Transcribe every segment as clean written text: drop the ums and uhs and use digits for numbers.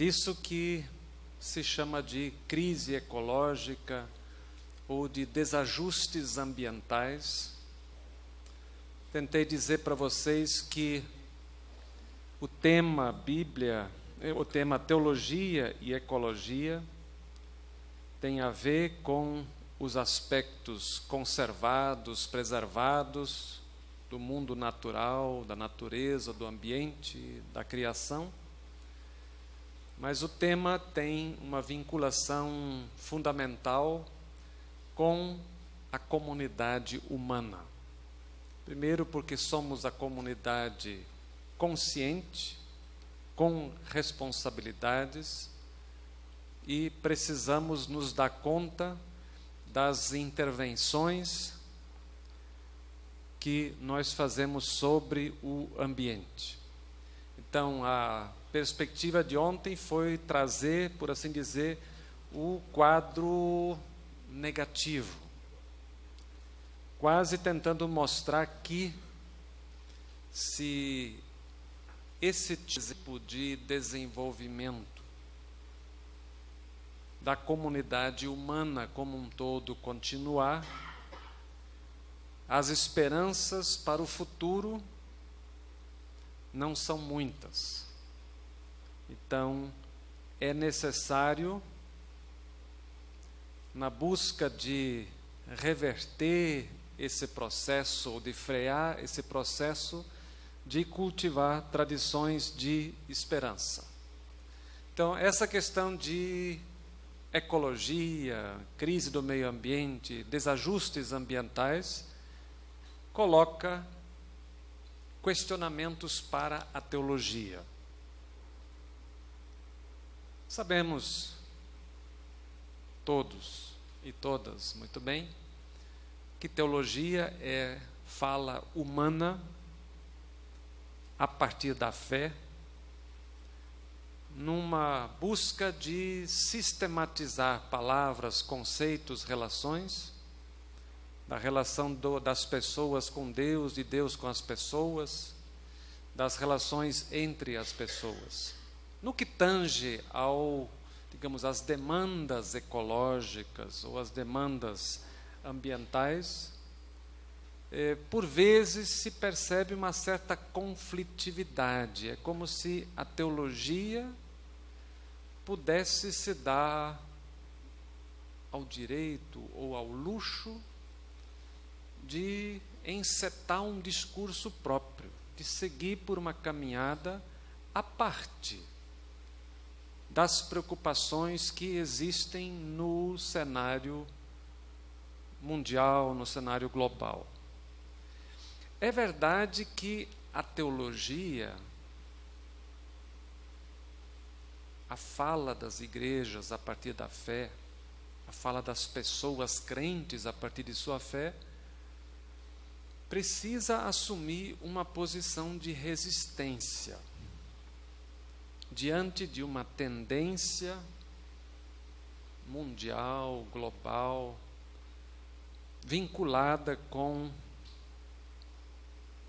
disso que se chama de crise ecológica ou de desajustes ambientais. Tentei dizer para vocês que o tema Bíblia, o tema teologia e ecologia tem a ver com os aspectos conservados, preservados do mundo natural, da natureza, do ambiente, da criação. Mas o tema tem uma vinculação fundamental com a comunidade humana. Primeiro, porque somos a comunidade consciente, com responsabilidades, e precisamos nos dar conta das intervenções que nós fazemos sobre o ambiente. Então, a perspectiva de ontem foi trazer, por assim dizer, o quadro negativo, quase tentando mostrar que se esse tipo de desenvolvimento da comunidade humana como um todo continuar, as esperanças para o futuro não são muitas. Então, é necessário, na busca de reverter esse processo, ou de frear esse processo, de cultivar tradições de esperança. Então, essa questão de ecologia, crise do meio ambiente, desajustes ambientais, coloca questionamentos para a teologia. Sabemos todos e todas muito bem que teologia é fala humana a partir da fé, numa busca de sistematizar palavras, conceitos, relações, da relação das pessoas com Deus, de Deus com as pessoas, das relações entre as pessoas. No que tange às demandas ecológicas ou às demandas ambientais, por vezes se percebe uma certa conflitividade. É como se a teologia pudesse se dar ao direito ou ao luxo de encetar um discurso próprio, de seguir por uma caminhada à parte das preocupações que existem no cenário mundial, no cenário global. É verdade que a teologia, a fala das igrejas a partir da fé, a fala das pessoas crentes a partir de sua fé, precisa assumir uma posição de resistência diante de uma tendência mundial, global, vinculada com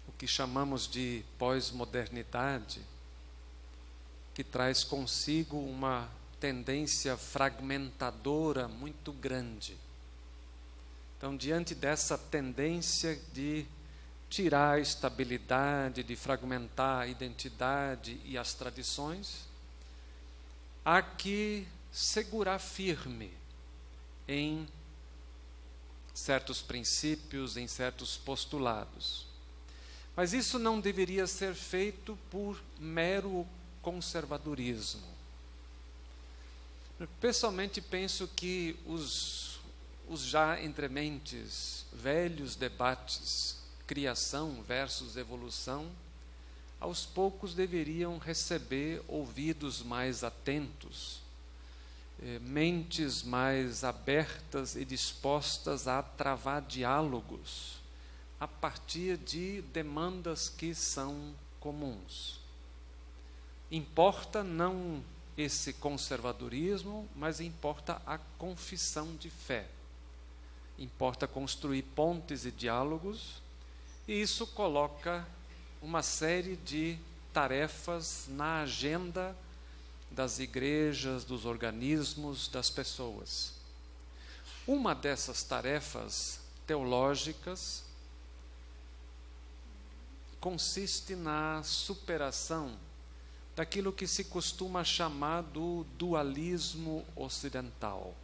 o que chamamos de pós-modernidade, que traz consigo uma tendência fragmentadora muito grande. Então, diante dessa tendência de tirar a estabilidade, de fragmentar a identidade e as tradições, há que segurar firme em certos princípios, em certos postulados. Mas isso não deveria ser feito por mero conservadorismo. Pessoalmente, penso que os já entrementes velhos debates, criação versus evolução, aos poucos deveriam receber ouvidos mais atentos, mentes mais abertas e dispostas a travar diálogos a partir de demandas que são comuns. Importa não esse conservadorismo, mas importa a confissão de fé. Importa construir pontes e diálogos, e isso coloca uma série de tarefas na agenda das igrejas, dos organismos, das pessoas. Uma dessas tarefas teológicas consiste na superação daquilo que se costuma chamar do dualismo ocidental,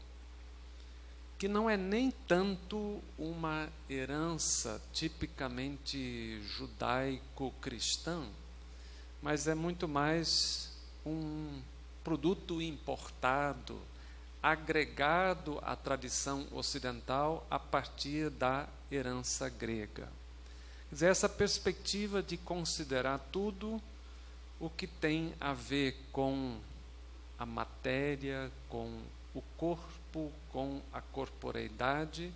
que não é nem tanto uma herança tipicamente judaico-cristã, mas é muito mais um produto importado, agregado à tradição ocidental a partir da herança grega. Quer dizer, essa perspectiva de considerar tudo o que tem a ver com a matéria, com o corpo, com a corporeidade,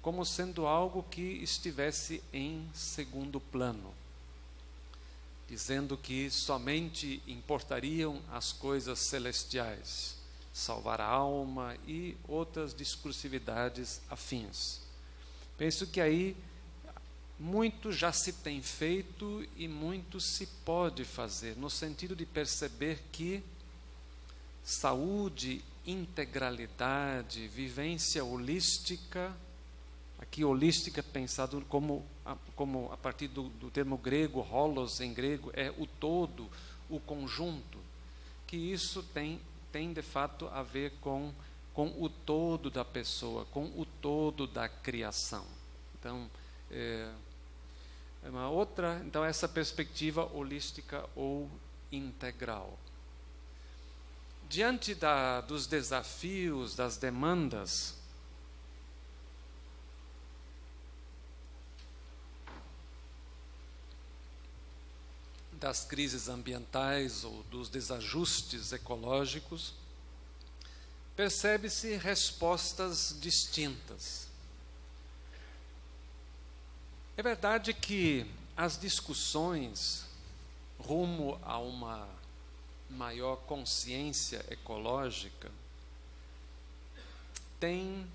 como sendo algo que estivesse em segundo plano, dizendo que somente importariam as coisas celestiais, salvar a alma e outras discursividades afins. Penso que aí muito já se tem feito e muito se pode fazer, no sentido de perceber que saúde, integralidade, vivência holística, aqui holística pensado como a partir do termo grego, holos em grego, é o todo, o conjunto, que isso tem de fato a ver com o todo da pessoa, com o todo da criação. Então, uma outra, então essa perspectiva holística ou integral. Diante dos desafios, das demandas, das crises ambientais ou dos desajustes ecológicos, percebe-se respostas distintas. É verdade que as discussões rumo a uma maior consciência ecológica têm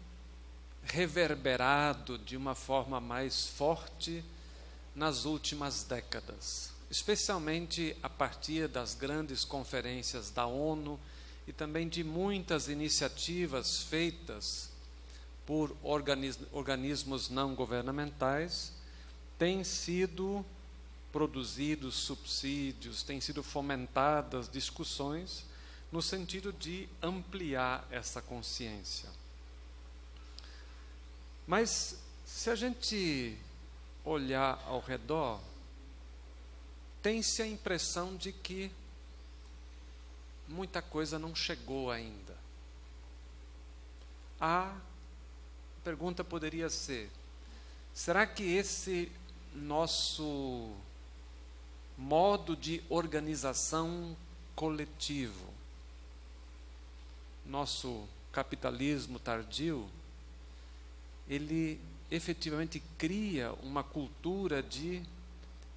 reverberado de uma forma mais forte nas últimas décadas, especialmente a partir das grandes conferências da ONU e também de muitas iniciativas feitas por organismos não governamentais. Têm sido produzidos subsídios, têm sido fomentadas discussões no sentido de ampliar essa consciência. Mas, se a gente olhar ao redor, tem-se a impressão de que muita coisa não chegou ainda. A pergunta poderia ser: será que esse nosso modo de organização coletivo, nosso capitalismo tardio, ele efetivamente cria uma cultura de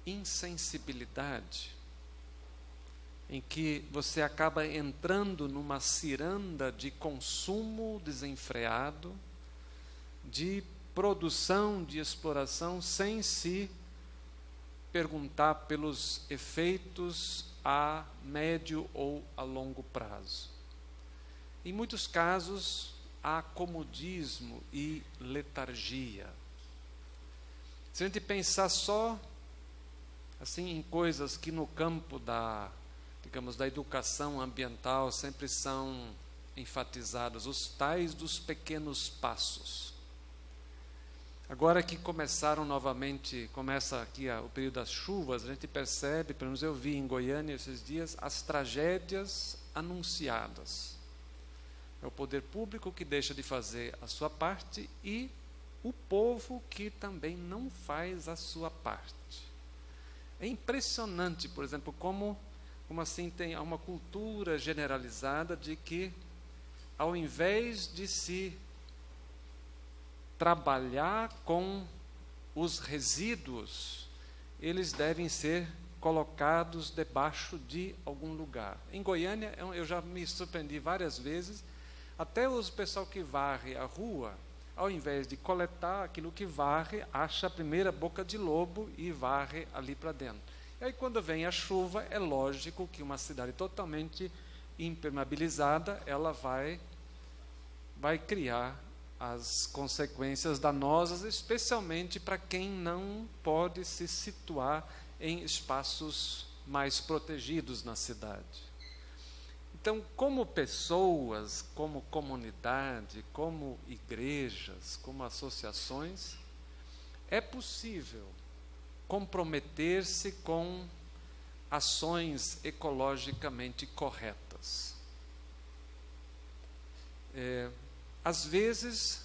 insensibilidade, em que você acaba entrando numa ciranda de consumo desenfreado, de produção, de exploração, sem se perguntar pelos efeitos a médio ou a longo prazo. Em muitos casos, há comodismo e letargia. Se a gente pensar só assim em coisas que no campo da educação ambiental sempre são enfatizadas, os tais dos pequenos passos. Agora que começa aqui o período das chuvas, a gente percebe, pelo menos eu vi em Goiânia esses dias, as tragédias anunciadas. É o poder público que deixa de fazer a sua parte e o povo que também não faz a sua parte. É impressionante, por exemplo, como assim há uma cultura generalizada de que, ao invés de se trabalhar com os resíduos, eles devem ser colocados debaixo de algum lugar. Em Goiânia, eu já me surpreendi várias vezes, até o pessoal que varre a rua, ao invés de coletar aquilo que varre, acha a primeira boca de lobo e varre ali para dentro. E aí, quando vem a chuva, é lógico que uma cidade totalmente impermeabilizada, ela vai criar as consequências danosas, especialmente para quem não pode se situar em espaços mais protegidos na cidade. Então, como pessoas, como comunidade, como igrejas, como associações, é possível comprometer-se com ações ecologicamente corretas. Às vezes,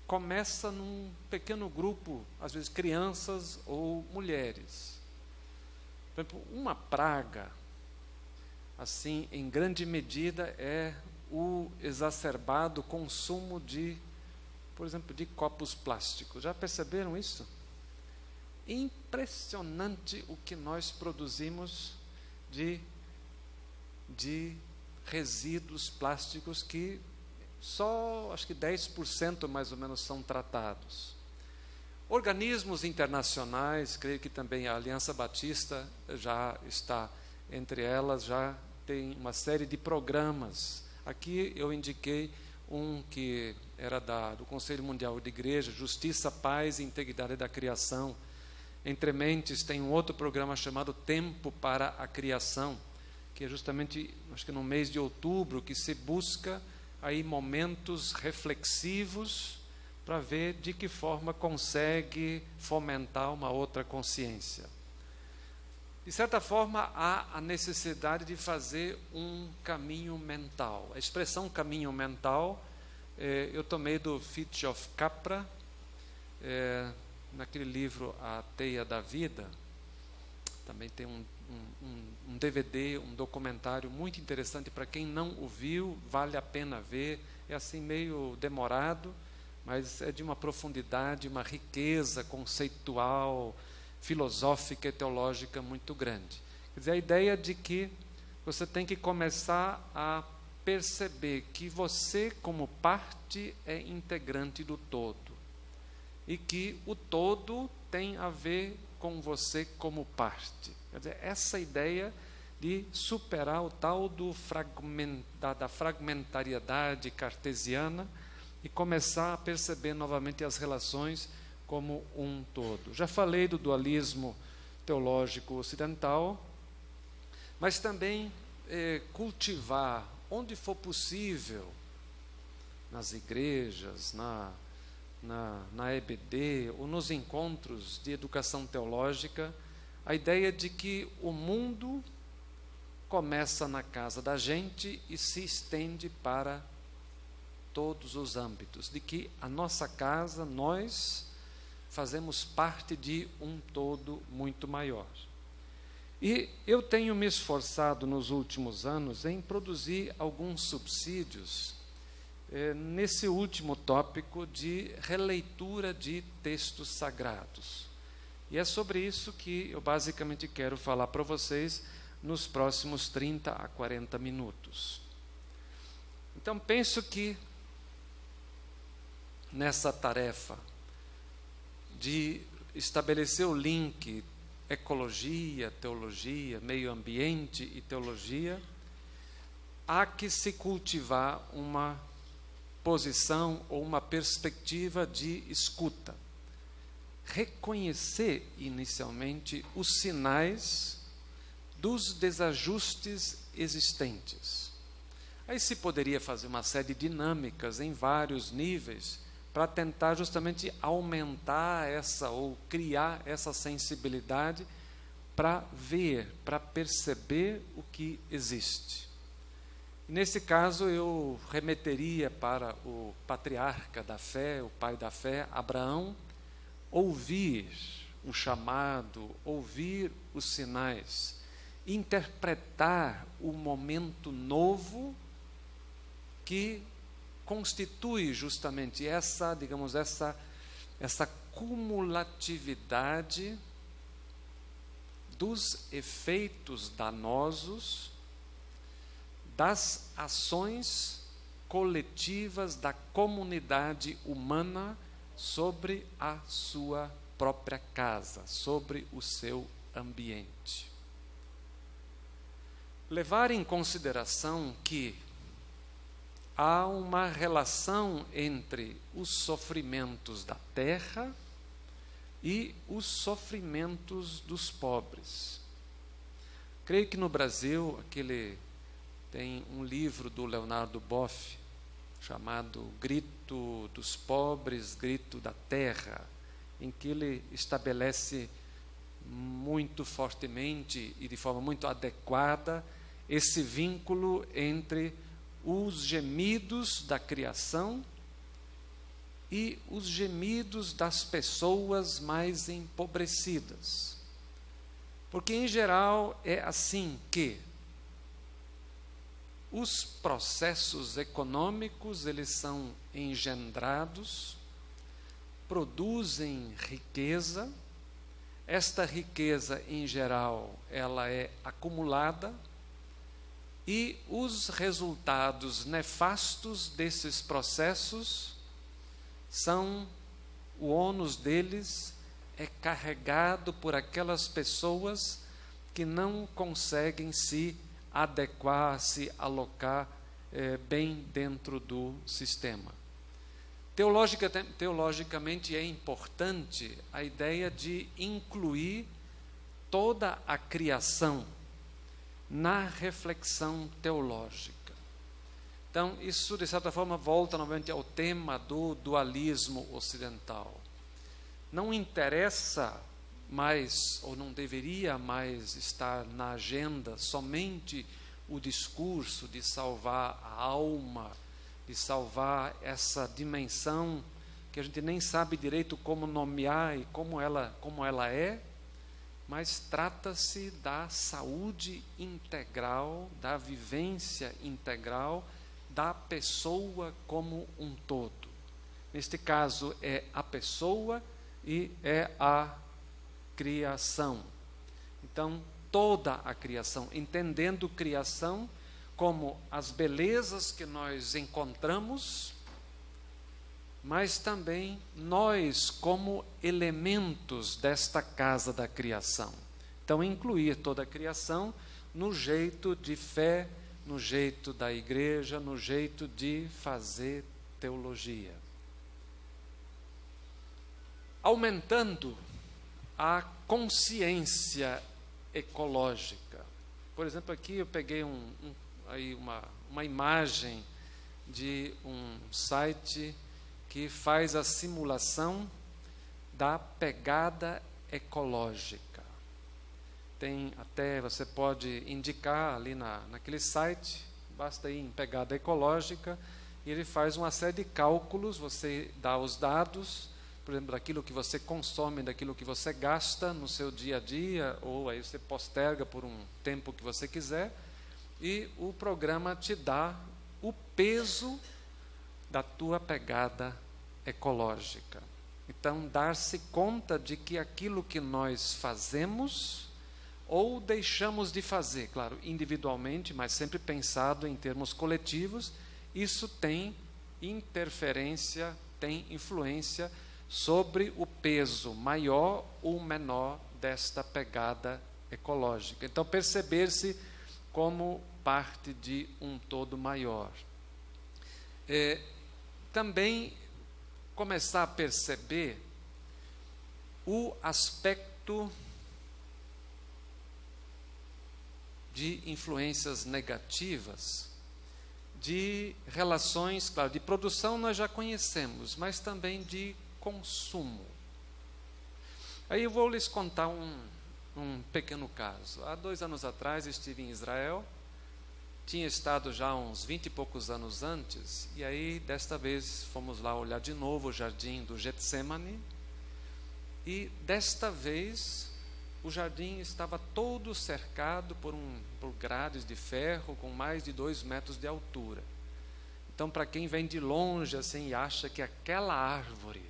começa num pequeno grupo, às vezes crianças ou mulheres. Por exemplo, uma praga, assim, em grande medida, é o exacerbado consumo de, por exemplo, de copos plásticos. Já perceberam isso? Impressionante o que nós produzimos de resíduos plásticos que só, acho que 10% mais ou menos são tratados. Organismos internacionais, creio que também a Aliança Batista já está entre elas, já tem uma série de programas. Aqui eu indiquei um que era do Conselho Mundial de Igreja, Justiça, Paz e Integridade da Criação. Entre Mentes tem um outro programa chamado Tempo para a Criação, que é justamente, acho que no mês de outubro, que se busca aí momentos reflexivos para ver de que forma consegue fomentar uma outra consciência. De certa forma, há a necessidade de fazer um caminho mental. A expressão caminho mental, eu tomei do Fritjof Capra, naquele livro A Teia da Vida. Também tem um DVD, um documentário muito interessante para quem não o viu, vale a pena ver. É assim meio demorado, mas é de uma profundidade, uma riqueza conceitual, filosófica e teológica muito grande. Quer dizer, a ideia de que você tem que começar a perceber que você, como parte, é integrante do todo. E que o todo tem a ver com você como parte. Quer dizer, essa ideia de superar o tal da fragmentariedade cartesiana e começar a perceber novamente as relações como um todo. Já falei do dualismo teológico ocidental, mas também cultivar, onde for possível, nas igrejas, na EBD ou nos encontros de educação teológica, a ideia de que o mundo começa na casa da gente e se estende para todos os âmbitos, de que a nossa casa, nós fazemos parte de um todo muito maior. E eu tenho me esforçado nos últimos anos em produzir alguns subsídios nesse último tópico de releitura de textos sagrados. E é sobre isso que eu basicamente quero falar para vocês nos próximos 30 a 40 minutos. Então, penso que nessa tarefa de estabelecer o link ecologia, teologia, meio ambiente e teologia, há que se cultivar uma posição ou uma perspectiva de escuta. Reconhecer inicialmente os sinais dos desajustes existentes. Aí se poderia fazer uma série de dinâmicas em vários níveis para tentar justamente aumentar ou criar essa sensibilidade para ver, para perceber o que existe. Nesse caso, eu remeteria para o patriarca da fé, o pai da fé, Abraão, ouvir um chamado, ouvir os sinais, interpretar o momento novo que constitui justamente essa cumulatividade dos efeitos danosos das ações coletivas da comunidade humana sobre a sua própria casa, sobre o seu ambiente. levar em consideração que há uma relação entre os sofrimentos da terra e os sofrimentos dos pobres. Creio que no Brasil, tem um livro do Leonardo Boff, chamado Grito dos Pobres, Grito da Terra, em que ele estabelece muito fortemente e de forma muito adequada esse vínculo entre os gemidos da criação e os gemidos das pessoas mais empobrecidas. Porque, em geral, é assim que os processos econômicos, eles são engendrados, produzem riqueza. Esta riqueza, em geral, ela é acumulada, e os resultados nefastos desses processos o ônus deles é carregado por aquelas pessoas que não conseguem se adequar, se alocar bem dentro do sistema. Teologicamente é importante a ideia de incluir toda a criação na reflexão teológica. Então, isso, de certa forma, volta novamente ao tema do dualismo ocidental. Não interessa mais, ou não deveria mais estar na agenda somente o discurso de salvar a alma, de salvar essa dimensão que a gente nem sabe direito como nomear e como ela é, mas trata-se da saúde integral, da vivência integral da pessoa como um todo. Neste caso é a pessoa e é a criação. Então, toda a criação, entendendo criação como as belezas que nós encontramos, mas também nós como elementos desta casa da criação. Então, incluir toda a criação no jeito de fé, no jeito da igreja, no jeito de fazer teologia. Aumentando a consciência ecológica. Por exemplo, aqui eu peguei uma imagem de um site que faz a simulação da pegada ecológica. Tem até, você pode indicar ali naquele site, basta ir em pegada ecológica, e ele faz uma série de cálculos, você dá os dados, por exemplo, daquilo que você consome, daquilo que você gasta no seu dia a dia, ou aí você posterga por um tempo que você quiser, e o programa te dá o peso da tua pegada ecológica. Então, dar-se conta de que aquilo que nós fazemos ou deixamos de fazer, claro, individualmente, mas sempre pensado em termos coletivos, isso tem interferência, tem influência sobre o peso maior ou menor desta pegada ecológica. Então, perceber-se como parte de um todo maior. Também começar a perceber o aspecto de influências negativas, de relações, claro, de produção nós já conhecemos, mas também de consumo. Aí eu vou lhes contar um pequeno caso. Há 2 anos atrás estive em Israel, tinha estado já uns 20 e poucos anos antes, e aí desta vez fomos lá olhar de novo o jardim do Getsemane, e desta vez o jardim estava todo cercado por grades de ferro com mais de 2 metros de altura. Então, para quem vem de longe assim e acha que aquela árvore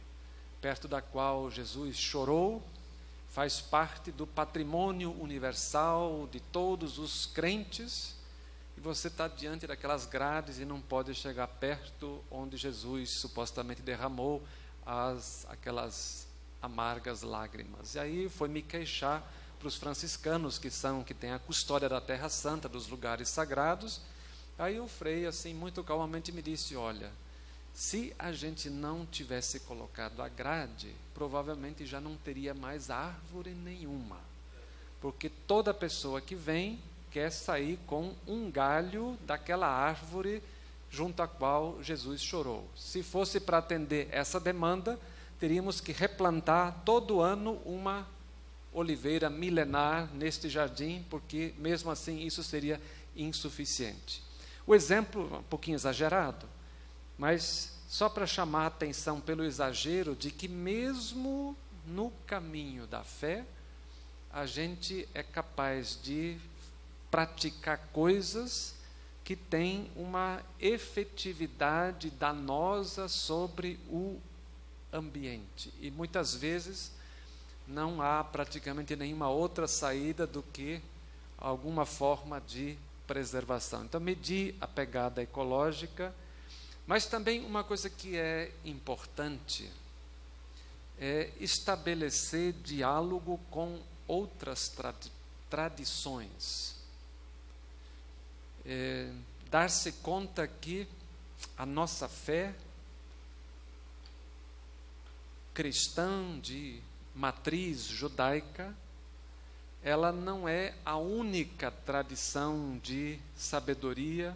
perto da qual Jesus chorou faz parte do patrimônio universal de todos os crentes, e você está diante daquelas grades e não pode chegar perto onde Jesus supostamente derramou aquelas amargas lágrimas. E aí foi me queixar para os franciscanos, que têm a custódia da Terra Santa, dos lugares sagrados. Aí o Frei, assim, muito calmamente me disse: olha, se a gente não tivesse colocado a grade, provavelmente já não teria mais árvore nenhuma, porque toda pessoa que vem quer sair com um galho daquela árvore junto à qual Jesus chorou. Se fosse para atender essa demanda, teríamos que replantar todo ano uma oliveira milenar neste jardim, porque mesmo assim isso seria insuficiente. O exemplo é um pouquinho exagerado, mas só para chamar a atenção pelo exagero de que mesmo no caminho da fé, a gente é capaz de praticar coisas que têm uma efetividade danosa sobre o ambiente. E muitas vezes não há praticamente nenhuma outra saída do que alguma forma de preservação. Então, medir a pegada ecológica, mas também uma coisa que é importante é estabelecer diálogo com outras tradições. Dar-se conta que a nossa fé cristã de matriz judaica, ela não é a única tradição de sabedoria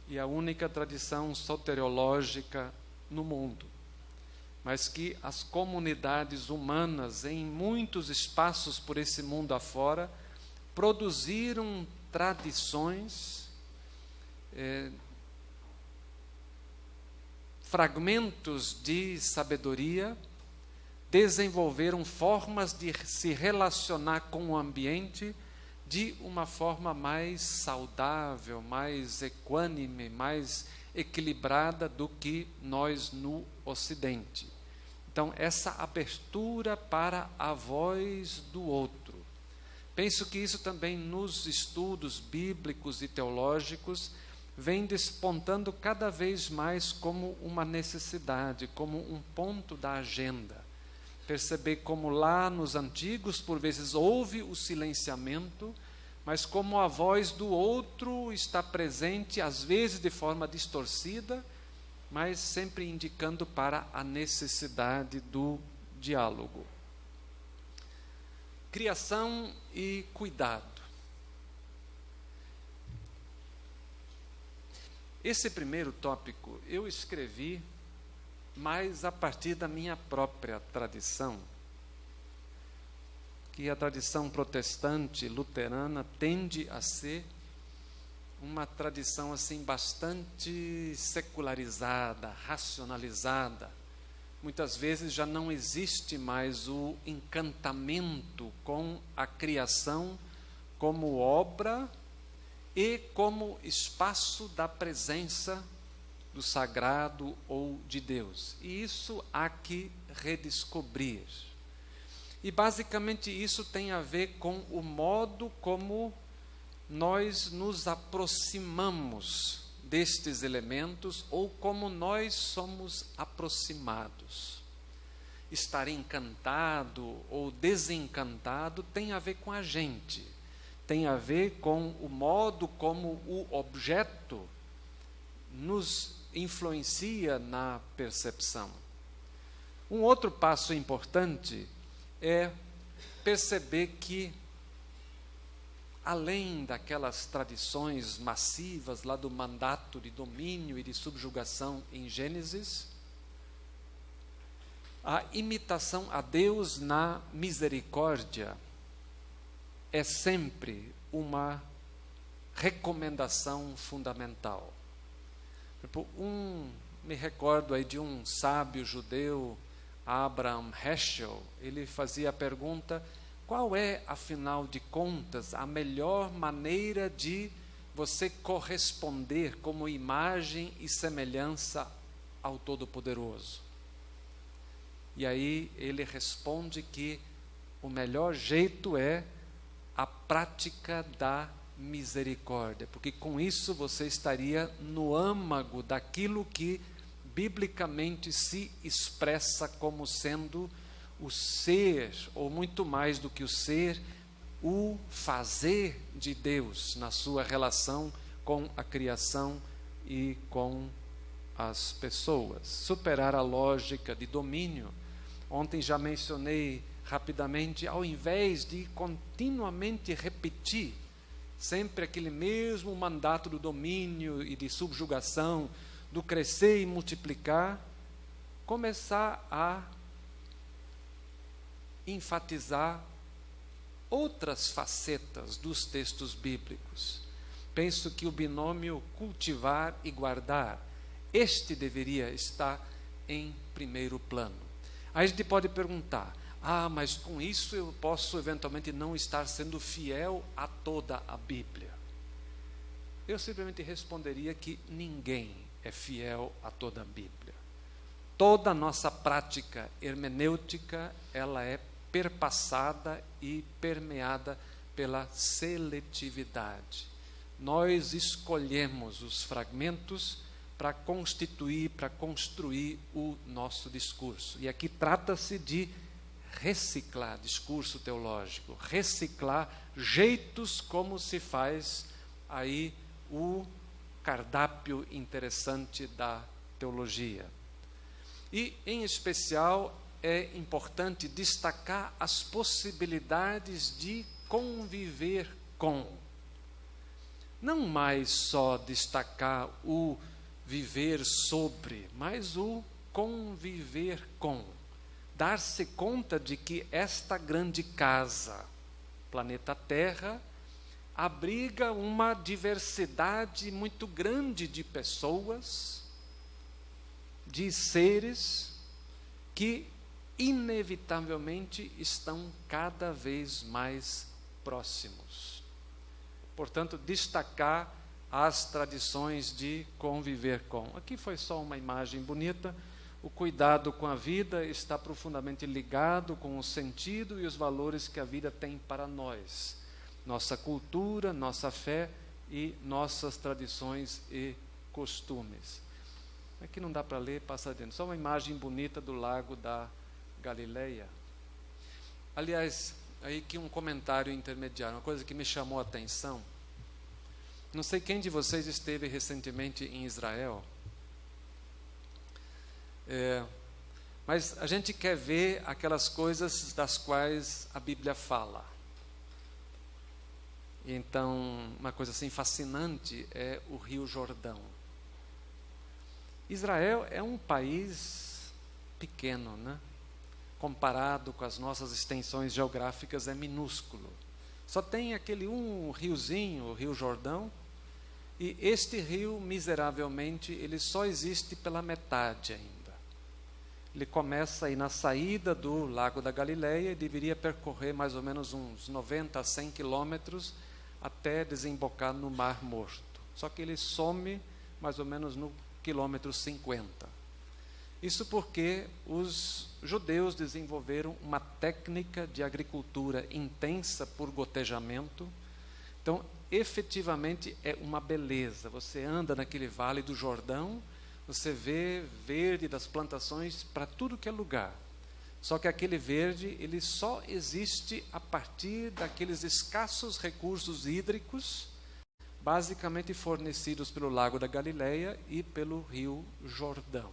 e a única tradição soteriológica no mundo, mas que as comunidades humanas em muitos espaços por esse mundo afora produziram tradições, fragmentos de sabedoria, desenvolveram formas de se relacionar com o ambiente de uma forma mais saudável, mais equânime, mais equilibrada do que nós no Ocidente. Então, essa abertura para a voz do outro. Penso que isso também nos estudos bíblicos e teológicos vem despontando cada vez mais como uma necessidade, como um ponto da agenda. Perceber como lá nos antigos, por vezes, houve o silenciamento, mas como a voz do outro está presente, às vezes de forma distorcida, mas sempre indicando para a necessidade do diálogo. Criação e cuidado. Esse primeiro tópico eu escrevi mais a partir da minha própria tradição, que a tradição protestante luterana tende a ser uma tradição assim bastante secularizada, racionalizada. Muitas vezes já não existe mais o encantamento com a criação como obra e como espaço da presença do sagrado ou de Deus. E isso há que redescobrir. E basicamente isso tem a ver com o modo como nós nos aproximamos destes elementos ou como nós somos aproximados. Estar encantado ou desencantado tem a ver com a gente, tem a ver com o modo como o objeto nos influencia na percepção. Um outro passo importante é perceber que, além daquelas tradições massivas lá do mandato de domínio e de subjugação em Gênesis, a imitação a Deus na misericórdia é sempre uma recomendação fundamental. Me recordo aí de um sábio judeu, Abraham Heschel. Ele fazia a pergunta: qual é, afinal de contas, a melhor maneira de você corresponder como imagem e semelhança ao Todo-Poderoso? E aí ele responde que o melhor jeito é a prática da misericórdia, porque com isso você estaria no âmago daquilo que biblicamente se expressa como sendo o ser, ou muito mais do que o ser, o fazer de Deus na sua relação com a criação e com as pessoas. Superar a lógica de domínio. Ontem já mencionei rapidamente, ao invés de continuamente repetir sempre aquele mesmo mandato do domínio e de subjugação, do crescer e multiplicar, começar a enfatizar outras facetas dos textos bíblicos. Penso que o binômio cultivar e guardar, este deveria estar em primeiro plano. Aí a gente pode perguntar, mas com isso eu posso eventualmente não estar sendo fiel a toda a Bíblia. Eu simplesmente responderia que ninguém é fiel a toda a Bíblia. Toda a nossa prática hermenêutica, ela é perpassada e permeada pela seletividade. Nós escolhemos os fragmentos para constituir, para construir o nosso discurso. E aqui trata-se de reciclar discurso teológico, reciclar jeitos como se faz aí o cardápio interessante da teologia. E, em especial, é importante destacar as possibilidades de conviver com. Não mais só destacar o viver sobre, mas o conviver com. Dar-se conta de que esta grande casa, planeta Terra, abriga uma diversidade muito grande de pessoas, de seres, que inevitavelmente estão cada vez mais próximos. Portanto, destacar as tradições de conviver com. Aqui foi só uma imagem bonita. O cuidado com a vida está profundamente ligado com o sentido e os valores que a vida tem para nós. Nossa cultura, nossa fé e nossas tradições e costumes. Aqui não dá para ler, passa dentro. Só uma imagem bonita do lago da Galileia. Aliás, aí que um comentário intermediário, uma coisa que me chamou a atenção. Não sei quem de vocês esteve recentemente em Israel. Mas a gente quer ver aquelas coisas das quais a Bíblia fala. Então, uma coisa assim fascinante é o Rio Jordão. Israel é um país pequeno, né? Comparado com as nossas extensões geográficas, é minúsculo. Só tem aquele riozinho, o Rio Jordão, e este rio, miseravelmente, ele só existe pela metade ainda. Ele começa aí na saída do Lago da Galileia e deveria percorrer mais ou menos uns 90 a 100 quilômetros até desembocar no Mar Morto. Só que ele some mais ou menos no quilômetro 50. Isso porque os judeus desenvolveram uma técnica de agricultura intensa por gotejamento. Então, efetivamente, é uma beleza. Você anda naquele vale do Jordão, você vê verde das plantações para tudo que é lugar. Só que aquele verde, ele só existe a partir daqueles escassos recursos hídricos, basicamente fornecidos pelo Lago da Galileia e pelo Rio Jordão.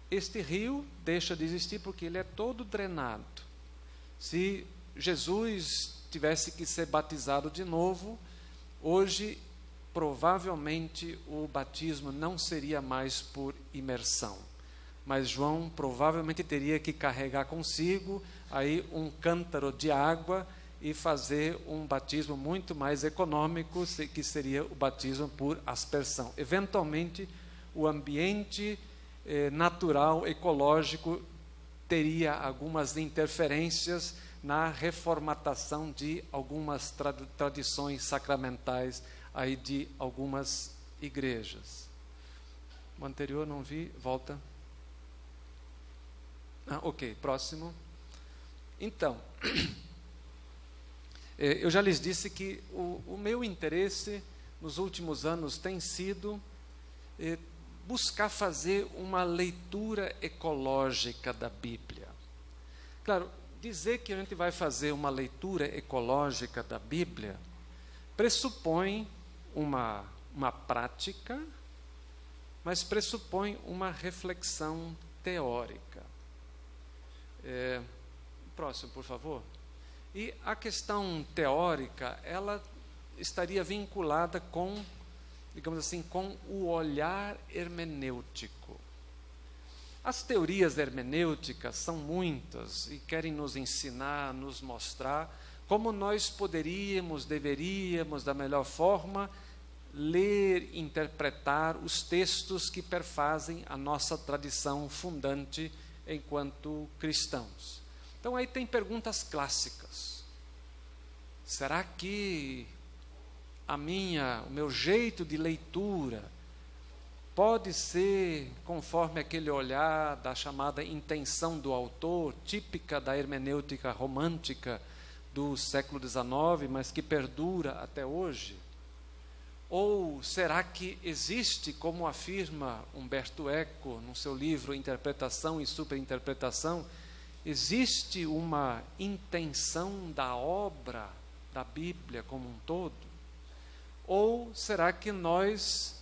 Este rio deixa de existir porque ele é todo drenado. Se Jesus tivesse que ser batizado de novo, hoje, provavelmente, o batismo não seria mais por imersão. Mas João provavelmente teria que carregar consigo aí um cântaro de água e fazer um batismo muito mais econômico, que seria o batismo por aspersão. Eventualmente, o ambiente natural, ecológico, teria algumas interferências na reformatação de algumas tradições sacramentais aí de algumas igrejas. O anterior não vi, volta. Ok, próximo. Então, eu já lhes disse que o meu interesse nos últimos anos tem sido buscar fazer uma leitura ecológica da Bíblia. Claro, dizer que a gente vai fazer uma leitura ecológica da Bíblia pressupõe uma prática, mas pressupõe uma reflexão teórica. Próximo, por favor. E a questão teórica, ela estaria vinculada com, digamos assim, com o olhar hermenêutico. As teorias hermenêuticas são muitas e querem nos ensinar, nos mostrar como nós deveríamos, da melhor forma, ler, interpretar os textos que perfazem a nossa tradição fundante enquanto cristãos. Então aí tem perguntas clássicas. Será que o meu jeito de leitura pode ser conforme aquele olhar da chamada intenção do autor, típica da hermenêutica romântica do século XIX, mas que perdura até hoje? Ou será que existe, como afirma Umberto Eco no seu livro Interpretação e Superinterpretação, existe uma intenção da obra da Bíblia como um todo? Ou será que nós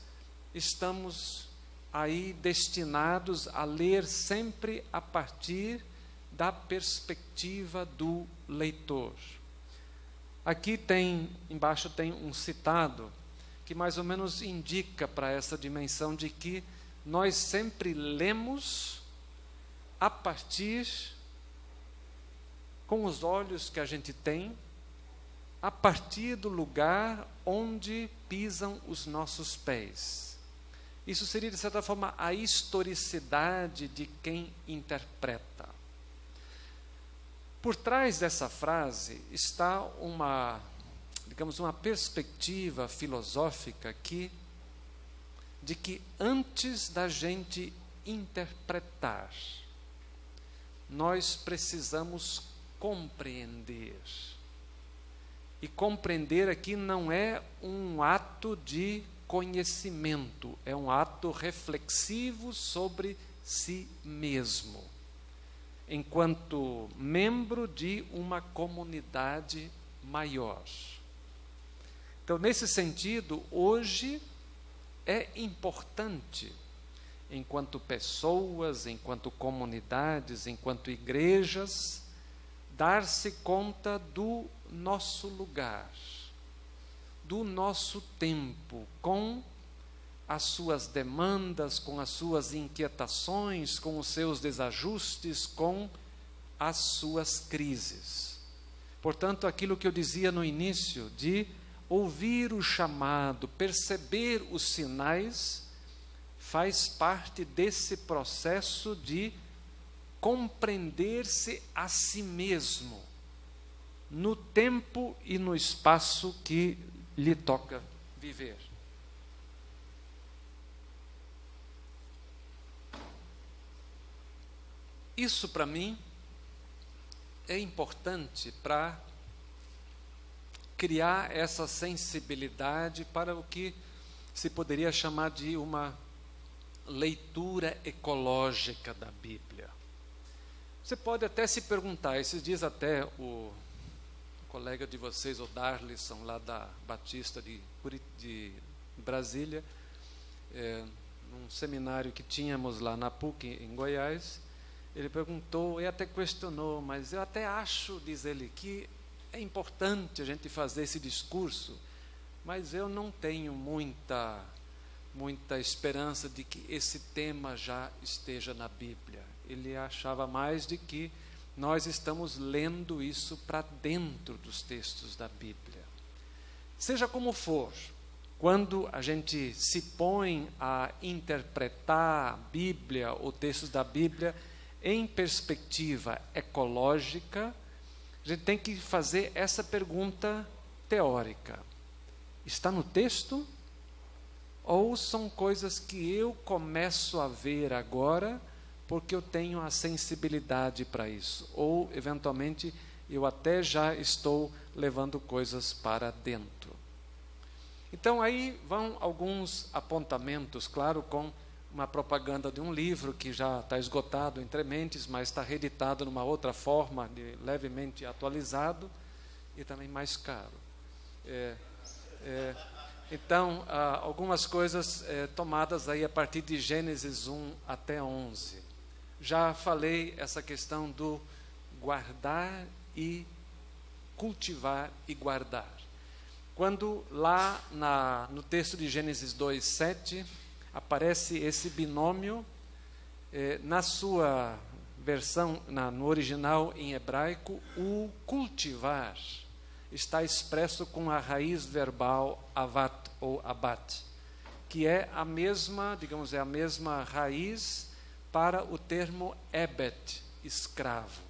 estamos aí destinados a ler sempre a partir da perspectiva do leitor? Aqui embaixo tem um citado que mais ou menos indica para essa dimensão de que nós sempre lemos a partir, com os olhos que a gente tem, a partir do lugar onde pisam os nossos pés. Isso seria, de certa forma, a historicidade de quem interpreta. Por trás dessa frase está uma perspectiva filosófica de que antes da gente interpretar, nós precisamos compreender. E compreender aqui não é um ato de conhecimento, é um ato reflexivo sobre si mesmo, enquanto membro de uma comunidade maior. Então, nesse sentido, hoje é importante, enquanto pessoas, enquanto comunidades, enquanto igrejas, dar-se conta do nosso lugar, do nosso tempo, com as suas demandas, com as suas inquietações, com os seus desajustes, com as suas crises. Portanto, aquilo que eu dizia no início, de ouvir o chamado, perceber os sinais, faz parte desse processo de compreender-se a si mesmo, no tempo e no espaço que lhe toca viver. Isso, para mim, é importante para criar essa sensibilidade para o que se poderia chamar de uma leitura ecológica da Bíblia. Você pode até se perguntar, esses dias até o colega de vocês, o Darlison, lá da Batista de Brasília, num seminário que tínhamos lá na PUC, em Goiás, ele perguntou e até questionou, mas eu até acho, diz ele, que é importante a gente fazer esse discurso, mas eu não tenho muita esperança de que esse tema já esteja na Bíblia. Ele achava mais de que nós estamos lendo isso para dentro dos textos da Bíblia. Seja como for, quando a gente se põe a interpretar a Bíblia ou textos da Bíblia em perspectiva ecológica, a gente tem que fazer essa pergunta teórica. Está no texto? Ou são coisas que eu começo a ver agora porque eu tenho a sensibilidade para isso? Ou, eventualmente, eu até já estou levando coisas para dentro? Então, aí vão alguns apontamentos, claro, com uma propaganda de um livro que já está esgotado entre mentes, mas está reeditado numa outra forma, levemente atualizado e também mais caro. Então, algumas coisas tomadas aí a partir de Gênesis 1 até 11. Já falei essa questão do guardar e cultivar e guardar. Quando lá no texto de Gênesis 2:7 aparece esse binômio, na sua versão, no original em hebraico, o cultivar está expresso com a raiz verbal avat ou abat, que é a mesma, digamos, é a mesma raiz para o termo ebed, escravo.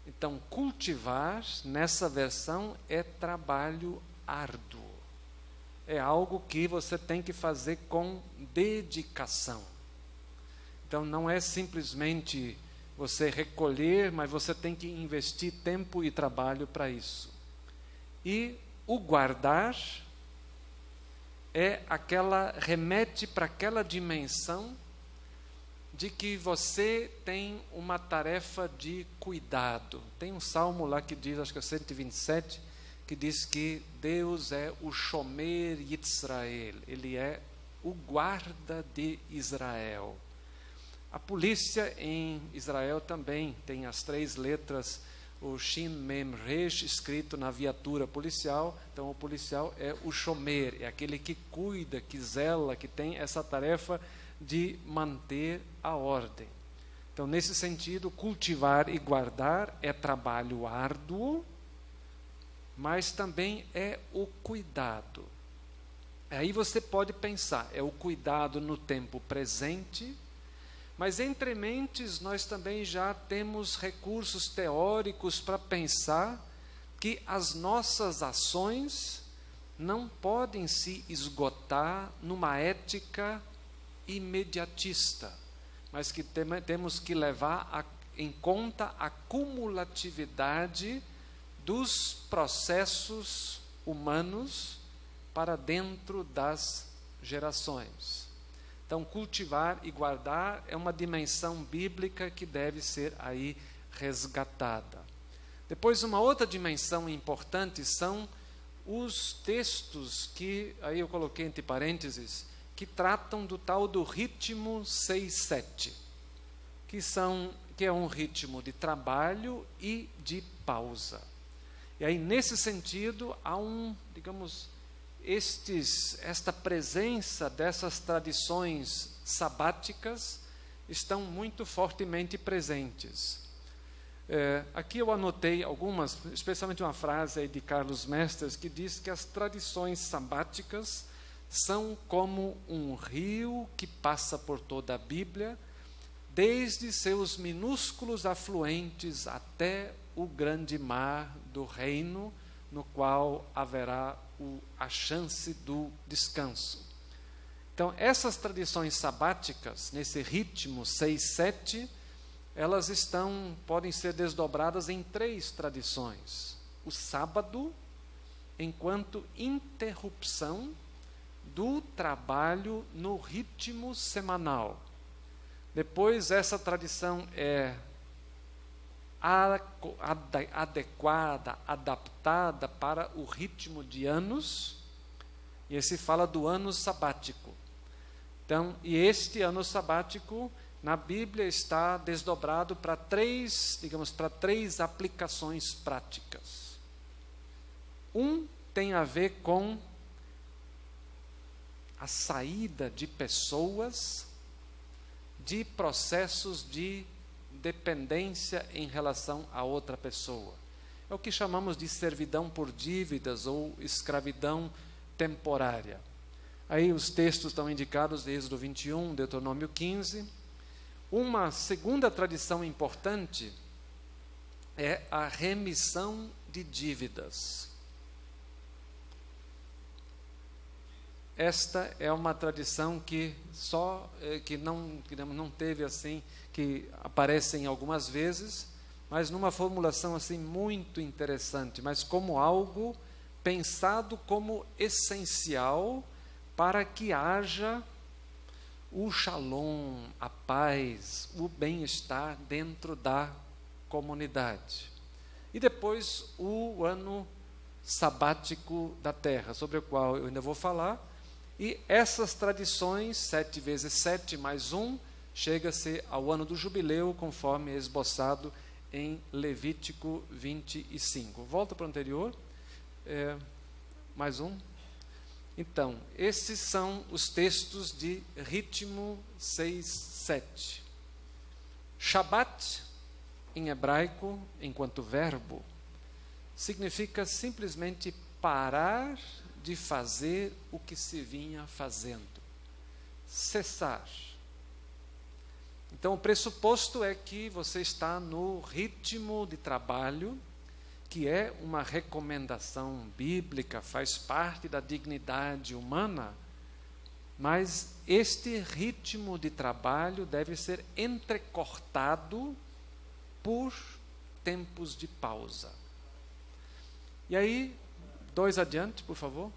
Então, cultivar, nessa versão, é trabalho árduo. É algo que você tem que fazer com dedicação. Então, não é simplesmente você recolher, mas você tem que investir tempo e trabalho para isso. E o guardar remete para aquela dimensão de que você tem uma tarefa de cuidado. Tem um salmo lá que diz, acho que é 127, que diz que Deus é o Shomer Yitzrael, Ele é o guarda de Israel. A polícia em Israel também tem as 3 letras, o Shin Mem Resh, escrito na viatura policial. Então o policial é o Shomer, é aquele que cuida, que zela, que tem essa tarefa de manter a ordem. Então, nesse sentido, cultivar e guardar é trabalho árduo, mas também é o cuidado. Aí você pode pensar, é o cuidado no tempo presente, mas entre mentes nós também já temos recursos teóricos para pensar que as nossas ações não podem se esgotar numa ética imediatista, mas que temos que levar em conta a cumulatividade dos processos humanos para dentro das gerações. Então, cultivar e guardar é uma dimensão bíblica que deve ser aí resgatada. Depois, uma outra dimensão importante são os textos que, aí eu coloquei entre parênteses, que tratam do tal do ritmo 6-7, que é um ritmo de trabalho e de pausa. E aí, nesse sentido, há esta presença dessas tradições sabáticas estão muito fortemente presentes. Aqui eu anotei algumas, especialmente uma frase aí de Carlos Mestres, que diz que as tradições sabáticas são como um rio que passa por toda a Bíblia, desde seus minúsculos afluentes até o grande mar do reino, no qual haverá a chance do descanso. Então, essas tradições sabáticas, nesse ritmo 6-7, elas podem ser desdobradas em 3 tradições. O sábado, enquanto interrupção do trabalho no ritmo semanal. Depois, essa tradição é adequada, adaptada para o ritmo de anos, e aí se fala do ano sabático. Então, e este ano sabático, na Bíblia, está desdobrado para 3 aplicações práticas. Tem a ver com a saída de pessoas de processos de dependência em relação a outra pessoa. É o que chamamos de servidão por dívidas ou escravidão temporária. Aí os textos estão indicados, Êxodo 21, Deuteronômio 15. Uma segunda tradição importante é a remissão de dívidas. Esta é uma tradição que não teve assim, que aparecem algumas vezes, mas numa formulação assim muito interessante, mas como algo pensado como essencial para que haja o shalom, a paz, o bem-estar dentro da comunidade. E depois o ano sabático da terra, sobre o qual eu ainda vou falar. E essas tradições, 7 vezes 7 mais 1, chega-se ao ano do jubileu, conforme é esboçado em Levítico 25. Volta para o anterior. Mais um. Então, esses são os textos de ritmo 6:7. Shabat, em hebraico, enquanto verbo, significa simplesmente parar de fazer o que se vinha fazendo. Cessar. Então, o pressuposto é que você está no ritmo de trabalho, que é uma recomendação bíblica, faz parte da dignidade humana, mas este ritmo de trabalho deve ser entrecortado por tempos de pausa. E aí, 2 adiante, por favor.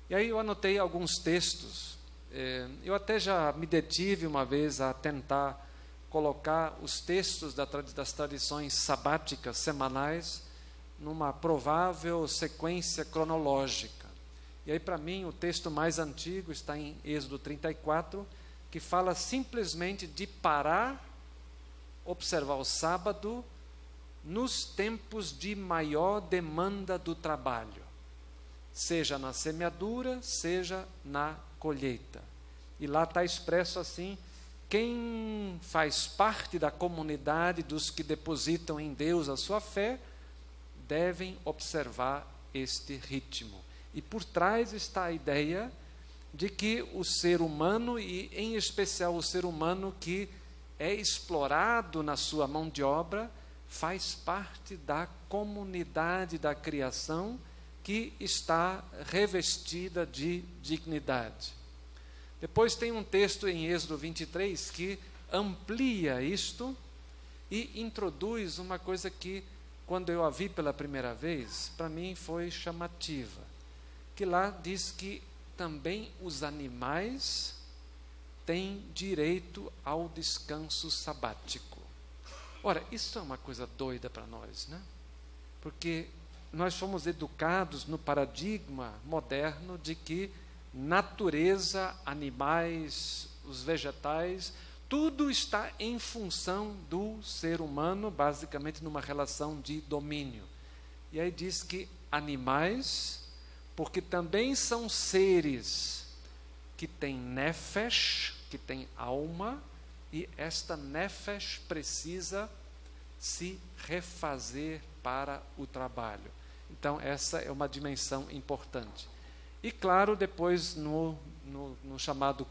E aí eu anotei alguns textos. Eu até já me detive uma vez a tentar colocar os textos das tradições sabáticas semanais numa provável sequência cronológica. E aí, para mim, o texto mais antigo está em Êxodo 34, que fala simplesmente de parar, observar o sábado, nos tempos de maior demanda do trabalho, seja na semeadura, seja na colheita. E lá está expresso assim: quem faz parte da comunidade dos que depositam em Deus a sua fé, devem observar este ritmo. E por trás está a ideia de que o ser humano, e em especial o ser humano que é explorado na sua mão de obra, faz parte da comunidade da criação que está revestida de dignidade. Depois tem um texto em Êxodo 23 que amplia isto e introduz uma coisa que, quando eu a vi pela primeira vez, para mim foi chamativa, que lá diz que também os animais têm direito ao descanso sabático. Ora, isso é uma coisa doida para nós, né? Porque nós fomos educados no paradigma moderno de que natureza, animais, os vegetais, tudo está em função do ser humano, basicamente numa relação de domínio. E aí diz que animais, porque também são seres que têm nefesh, que têm alma, e esta nefesh precisa se refazer para o trabalho. Então, essa é uma dimensão importante. E, claro, depois, no chamado,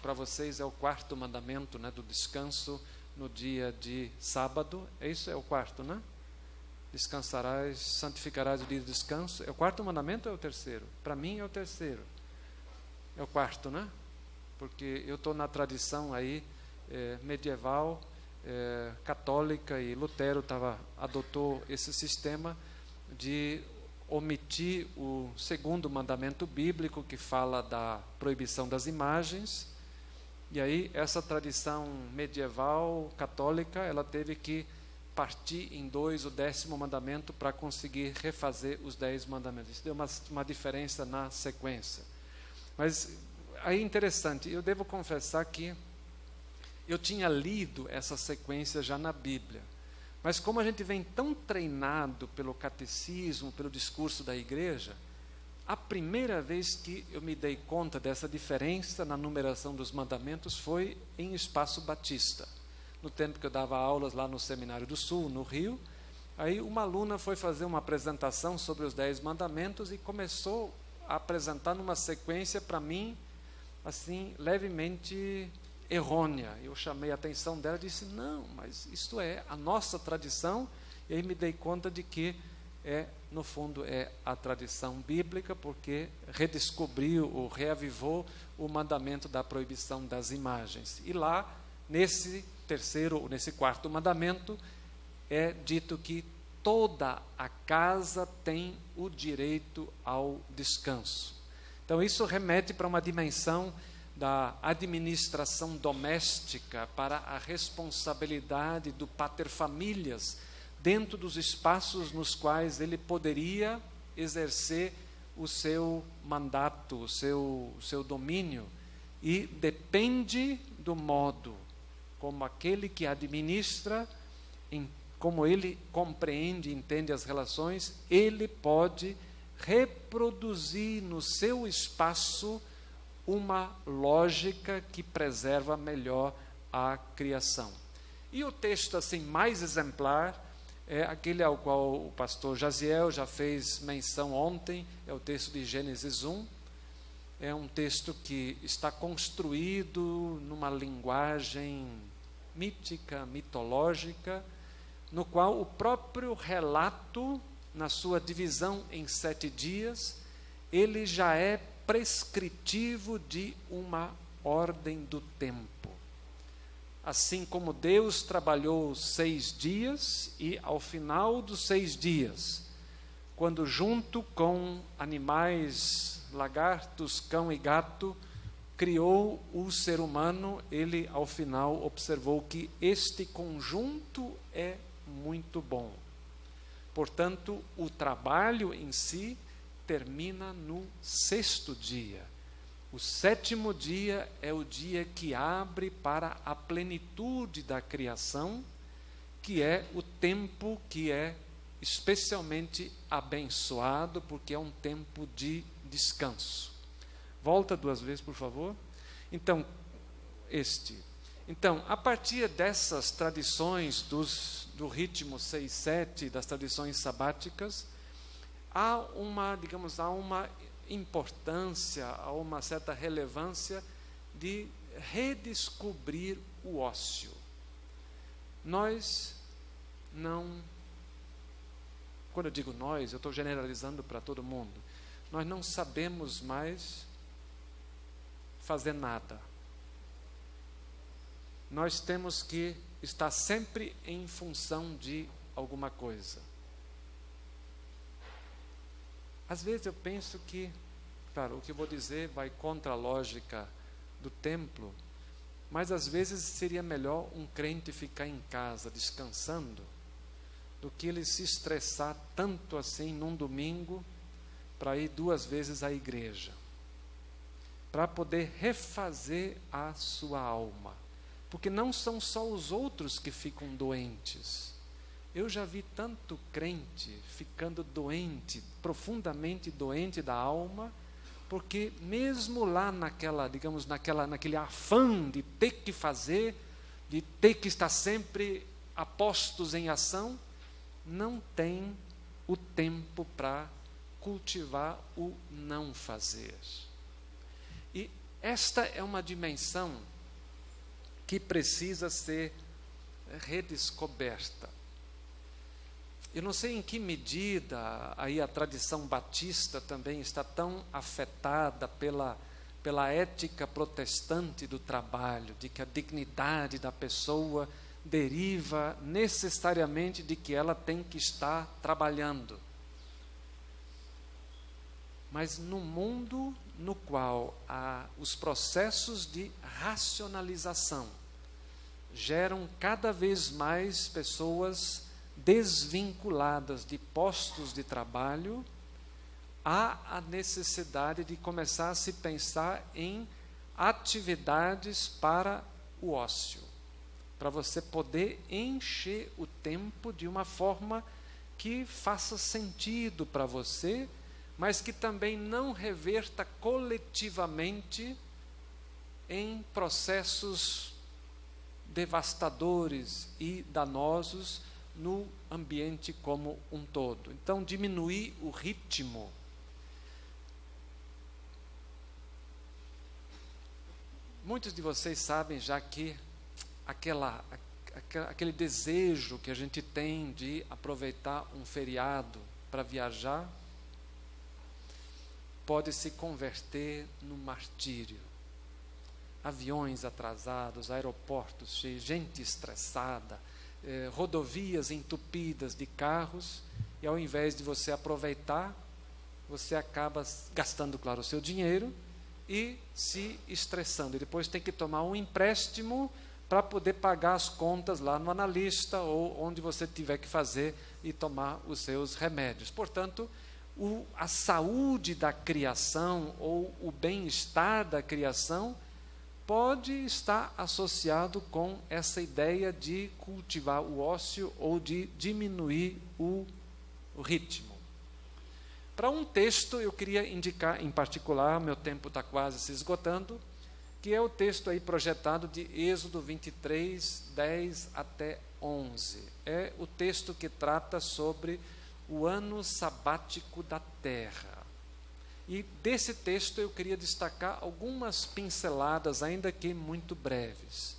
para vocês, é o 4º mandamento, né, do descanso no dia de sábado. É isso? É o 4º, né? Descansarás, santificarás o dia de descanso. É o 4º mandamento ou é o 3º? Para mim é o 3º. É o 4º, né? Porque eu estou na tradição aí medieval, católica, e Lutero adotou esse sistema de omitir o 2º mandamento bíblico, que fala da proibição das imagens. E aí essa tradição medieval católica, ela teve que partir em 2 o 10º mandamento para conseguir refazer os 10 mandamentos. Isso deu uma diferença na sequência. Mas aí é interessante, eu devo confessar que eu tinha lido essa sequência já na Bíblia, mas como a gente vem tão treinado pelo catecismo, pelo discurso da igreja, a primeira vez que eu me dei conta dessa diferença na numeração dos mandamentos foi em Espaço Batista. No tempo que eu dava aulas lá no Seminário do Sul, no Rio, aí uma aluna foi fazer uma apresentação sobre os 10 mandamentos e começou a apresentar numa sequência, para mim, assim, levemente errônea. Eu chamei a atenção dela e disse: não, mas isto é a nossa tradição. E aí me dei conta de que no fundo é a tradição bíblica, porque redescobriu ou reavivou o mandamento da proibição das imagens. E lá, nesse 4º mandamento, é dito que toda a casa tem o direito ao descanso. Então isso remete para uma dimensão da administração doméstica para a responsabilidade do paterfamilias, dentro dos espaços nos quais ele poderia exercer o seu mandato, o seu domínio, e depende do modo como aquele que administra, como ele compreende e entende as relações, ele pode reproduzir no seu espaço uma lógica que preserva melhor a criação. E o texto assim mais exemplar é aquele ao qual o pastor Jaziel já fez menção ontem, é o texto de Gênesis 1. É um texto que está construído numa linguagem mítica, mitológica, no qual o próprio relato, na sua divisão em 7 dias, ele já é prescritivo de uma ordem do tempo. Assim como Deus trabalhou 6 dias, e ao final dos 6 dias, quando junto com animais, lagartos, cão e gato, criou o ser humano, ele ao final observou que este conjunto é muito bom. Portanto, o trabalho em si termina no 6º dia. O 7º dia é o dia que abre para a plenitude da criação, que é o tempo que é especialmente abençoado, porque é um tempo de descanso. Volta 2 vezes, por favor. Então, a partir dessas tradições do ritmo 6/7, das tradições sabáticas, há uma importância, há uma certa relevância de redescobrir o ócio. Nós não, quando eu digo nós, eu estou generalizando para todo mundo, nós não sabemos mais fazer nada. Nós temos que estar sempre em função de alguma coisa. Às vezes eu penso que, claro, o que eu vou dizer vai contra a lógica do templo, mas às vezes seria melhor um crente ficar em casa descansando do que ele se estressar tanto assim num domingo para ir 2 vezes à igreja, para poder refazer a sua alma, porque não são só os outros que ficam doentes. Eu já vi tanto crente ficando doente, profundamente doente da alma, porque mesmo lá naquele afã de ter que fazer, de ter que estar sempre a postos em ação, não tem o tempo para cultivar o não fazer. E esta é uma dimensão que precisa ser redescoberta. Eu não sei em que medida aí a tradição batista também está tão afetada pela ética protestante do trabalho, de que a dignidade da pessoa deriva necessariamente de que ela tem que estar trabalhando. Mas no mundo no qual os processos de racionalização geram cada vez mais pessoas desvinculadas de postos de trabalho, há a necessidade de começar a se pensar em atividades para o ócio, para você poder encher o tempo de uma forma que faça sentido para você, mas que também não reverta coletivamente em processos devastadores e danosos no ambiente como um todo. Então, diminuir o ritmo. Muitos de vocês sabem já que aquele desejo que a gente tem de aproveitar um feriado para viajar pode se converter num martírio. Aviões atrasados, aeroportos cheios, gente estressada, rodovias entupidas de carros, e ao invés de você aproveitar, você acaba gastando, claro, o seu dinheiro e se estressando. E depois tem que tomar um empréstimo para poder pagar as contas lá no analista ou onde você tiver que fazer e tomar os seus remédios. Portanto, a saúde da criação ou o bem-estar da criação pode estar associado com essa ideia de cultivar o ócio ou de diminuir o ritmo. Para um texto, eu queria indicar em particular, meu tempo está quase se esgotando, que é o texto aí projetado de Êxodo 23, 10 até 11. É o texto que trata sobre o ano sabático da terra. E desse texto eu queria destacar algumas pinceladas, ainda que muito breves.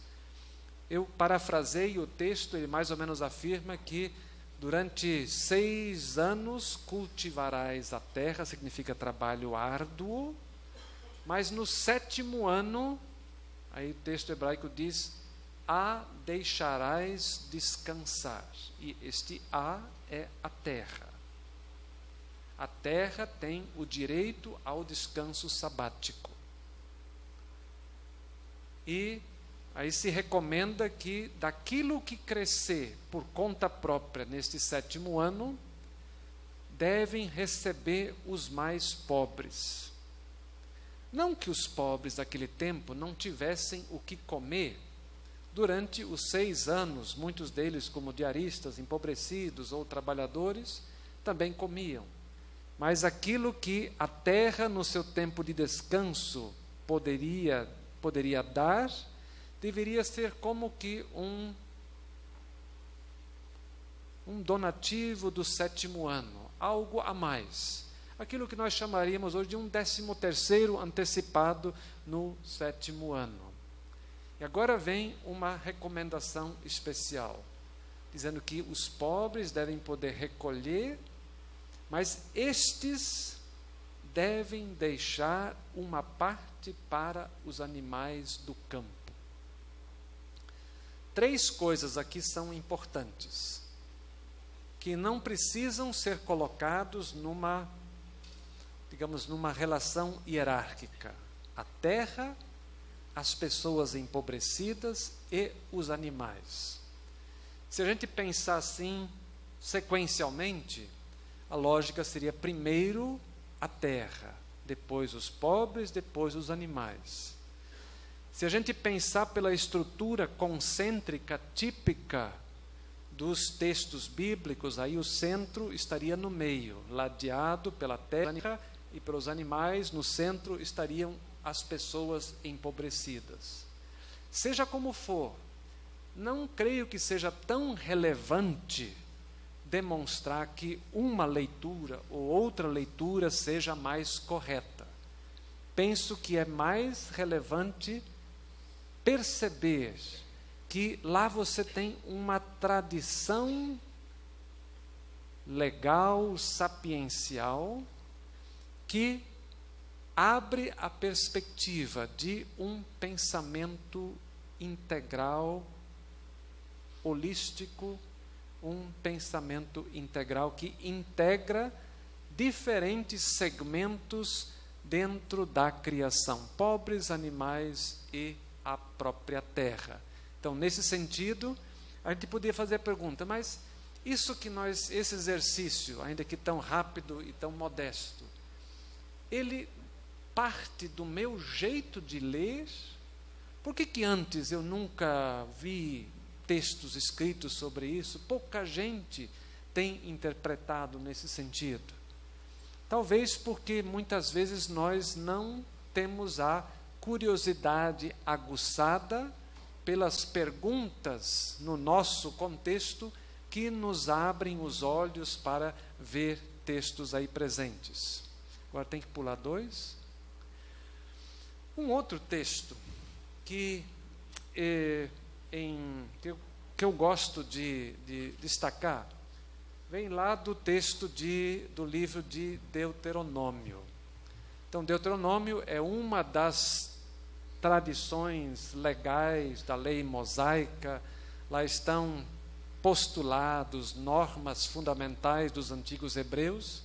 Eu parafraseio o texto, ele mais ou menos afirma que durante 6 anos cultivarás a terra, significa trabalho árduo, mas no 7º ano, aí o texto hebraico diz, a deixarás descansar. E este a é a terra. A terra tem o direito ao descanso sabático. E aí se recomenda que daquilo que crescer por conta própria neste 7º ano, devem receber os mais pobres. Não que os pobres daquele tempo não tivessem o que comer. Durante os 6 anos, muitos deles como diaristas, empobrecidos ou trabalhadores, também comiam. Mas aquilo que a terra no seu tempo de descanso poderia dar, deveria ser como que um donativo do 7º ano, algo a mais. Aquilo que nós chamaríamos hoje de um 13º antecipado no 7º ano. E agora vem uma recomendação especial, dizendo que os pobres devem poder recolher, mas estes devem deixar uma parte para os animais do campo. 3 coisas aqui são importantes, que não precisam ser colocados numa relação hierárquica. A terra, as pessoas empobrecidas e os animais. Se a gente pensar assim, sequencialmente, a lógica seria primeiro a terra, depois os pobres, depois os animais. Se a gente pensar pela estrutura concêntrica típica dos textos bíblicos, aí o centro estaria no meio, ladeado pela terra e pelos animais, no centro estariam as pessoas empobrecidas. Seja como for, não creio que seja tão relevante demonstrar que uma leitura ou outra leitura seja mais correta. Penso que é mais relevante perceber que lá você tem uma tradição legal, sapiencial, que abre a perspectiva de um pensamento integral, holístico, um pensamento integral que integra diferentes segmentos dentro da criação, pobres, animais e a própria terra. Então, nesse sentido, a gente poderia fazer a pergunta, mas esse exercício, ainda que tão rápido e tão modesto, ele parte do meu jeito de ler? Por que antes eu nunca vi textos escritos sobre isso? Pouca gente tem interpretado nesse sentido. Talvez porque muitas vezes nós não temos a curiosidade aguçada pelas perguntas no nosso contexto que nos abrem os olhos para ver textos aí presentes. Agora tem que pular 2. Um outro texto que eu gosto de destacar vem lá do texto do livro de Deuteronômio. Então, Deuteronômio é uma das tradições legais da lei mosaica. Lá estão postulados, normas fundamentais dos antigos hebreus.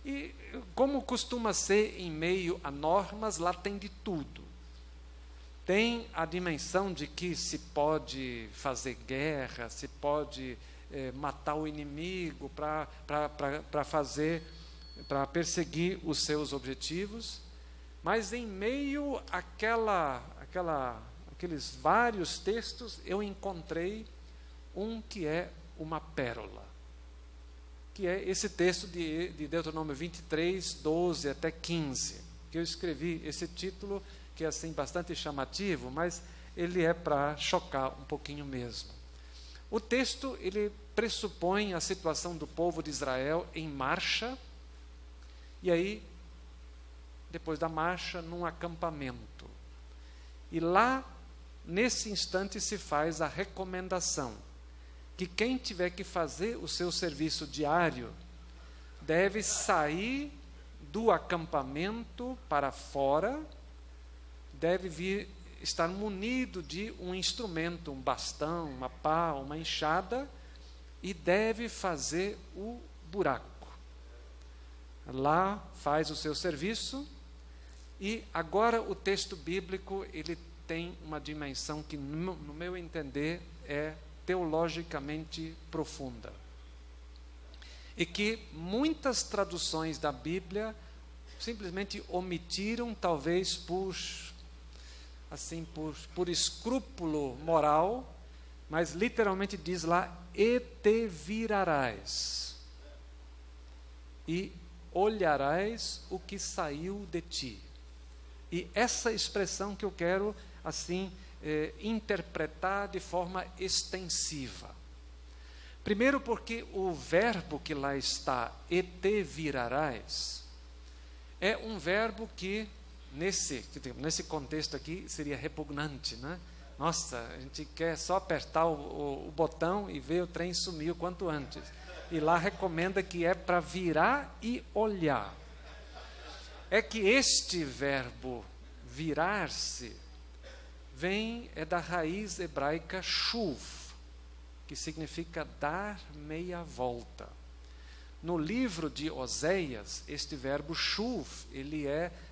E como costuma ser em meio a normas, lá tem de tudo. Tem a dimensão de que se pode fazer guerra, se pode matar o inimigo para perseguir os seus objetivos, mas em meio àqueles vários textos, eu encontrei um que é uma pérola, que é esse texto de Deuteronômio 23, 12 até 15, que eu escrevi esse título, que é assim bastante chamativo, mas ele é para chocar um pouquinho mesmo. O texto, ele pressupõe a situação do povo de Israel em marcha, e aí, depois da marcha, num acampamento. E lá, nesse instante, se faz a recomendação que quem tiver que fazer o seu serviço diário deve sair do acampamento para fora, deve estar munido de um instrumento, um bastão, uma pá, uma enxada, e deve fazer o buraco. Lá faz o seu serviço, e agora o texto bíblico ele tem uma dimensão que, no meu entender, é teologicamente profunda. E que muitas traduções da Bíblia simplesmente omitiram, talvez por escrúpulo moral, mas literalmente diz lá, e te virarás, e olharás o que saiu de ti. E essa expressão que eu quero, assim, interpretar de forma extensiva. Primeiro porque o verbo que lá está, e te virarás, é um verbo que, nesse contexto aqui, seria repugnante, né? Nossa, a gente quer só apertar o botão e ver o trem sumir o quanto antes. E lá recomenda que é para virar e olhar. É que este verbo, virar-se, é da raiz hebraica shuv, que significa dar meia volta. No livro de Oséias, este verbo shuv, ele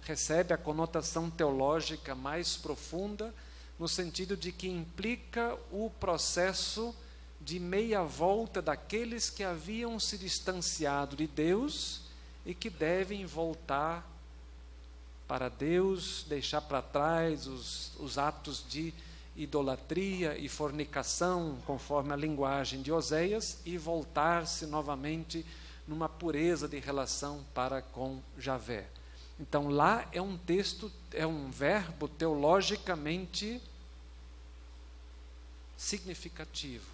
recebe a conotação teológica mais profunda, no sentido de que implica o processo de meia volta daqueles que haviam se distanciado de Deus e que devem voltar para Deus, deixar para trás os atos de idolatria e fornicação, conforme a linguagem de Oséias, e voltar-se novamente numa pureza de relação para com Javé. Então lá é um texto, é um verbo teologicamente significativo.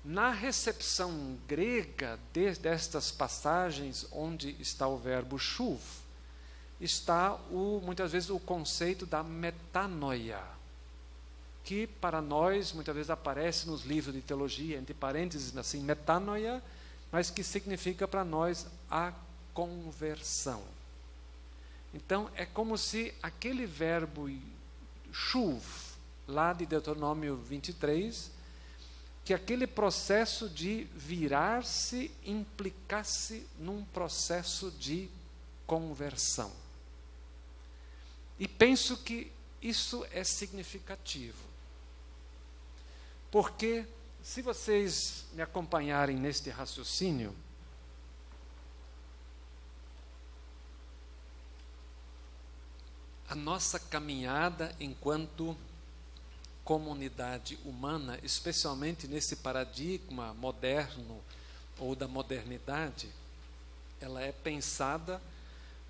Na recepção grega destas passagens, onde está o verbo shuv, está muitas vezes o conceito da metanoia, que para nós muitas vezes aparece nos livros de teologia, entre parênteses, assim, metanoia, mas que significa para nós a conversão. Então, é como se aquele verbo shuv, lá de Deuteronômio 23, que aquele processo de virar-se implicasse num processo de conversão. E penso que isso é significativo. Porque, se vocês me acompanharem neste raciocínio, a nossa caminhada enquanto comunidade humana, especialmente nesse paradigma moderno ou da modernidade, ela é pensada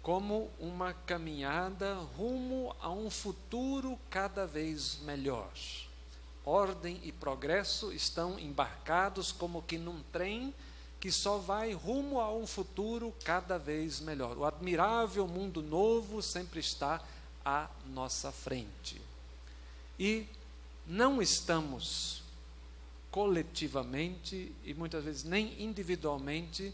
como uma caminhada rumo a um futuro cada vez melhor. Ordem e progresso estão embarcados como que num trem que só vai rumo a um futuro cada vez melhor. O admirável mundo novo sempre está à nossa frente. E não estamos coletivamente e muitas vezes nem individualmente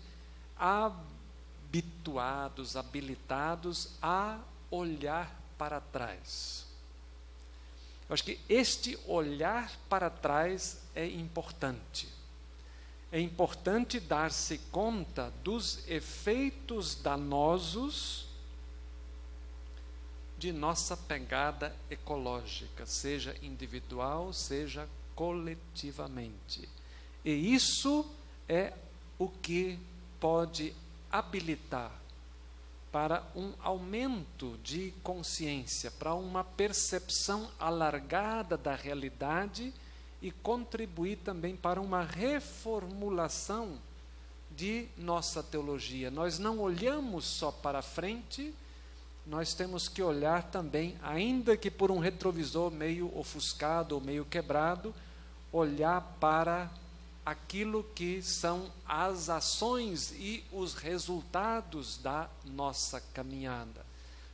habituados, habilitados a olhar para trás. Eu acho que este olhar para trás é importante. é importante dar-se conta dos efeitos danosos de nossa pegada ecológica, seja individual, seja coletivamente. E isso é o que pode habilitar para um aumento de consciência, para uma percepção alargada da realidade e contribuir também para uma reformulação de nossa teologia. Nós não olhamos só para frente, nós temos que olhar também, ainda que por um retrovisor meio ofuscado ou meio quebrado, olhar para aquilo que são as ações e os resultados da nossa caminhada.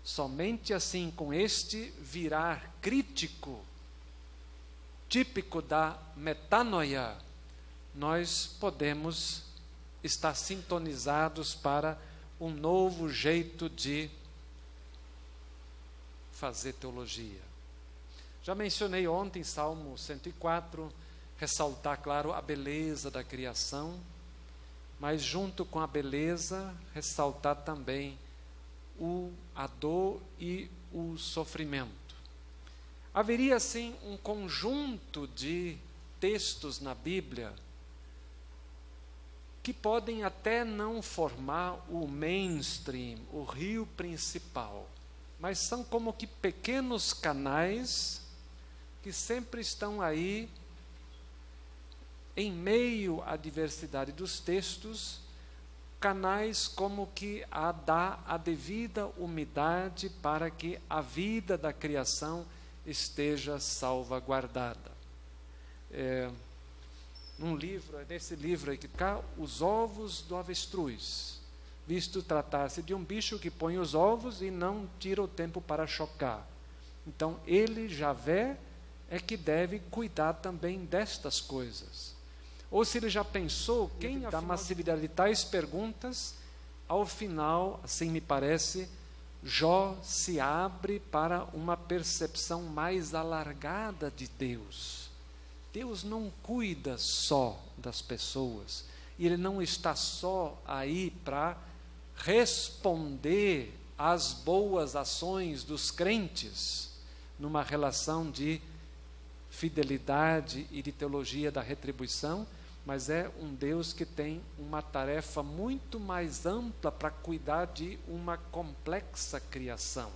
Somente assim, com este virar crítico, típico da metanoia, nós podemos estar sintonizados para um novo jeito de fazer teologia. Já mencionei ontem, Salmo 104, ressaltar, claro, a beleza da criação, mas junto com a beleza, ressaltar também a dor e o sofrimento. Haveria, assim, um conjunto de textos na Bíblia que podem até não formar o mainstream, o rio principal, mas são como que pequenos canais que sempre estão aí em meio à diversidade dos textos, canais como que dá a devida umidade para que a vida da criação esteja salvaguardada. Nesse livro aqui, os ovos do avestruz, visto tratar-se de um bicho que põe os ovos e não tira o tempo para chocar. Então, ele, Javé, é que deve cuidar também destas coisas. Ou se ele já pensou, quem dá massividade de tais perguntas, ao final, assim me parece, Jó se abre para uma percepção mais alargada de Deus. Deus não cuida só das pessoas, e Ele não está só aí para responder às boas ações dos crentes, numa relação de fidelidade e de teologia da retribuição, mas é um Deus que tem uma tarefa muito mais ampla para cuidar de uma complexa criação.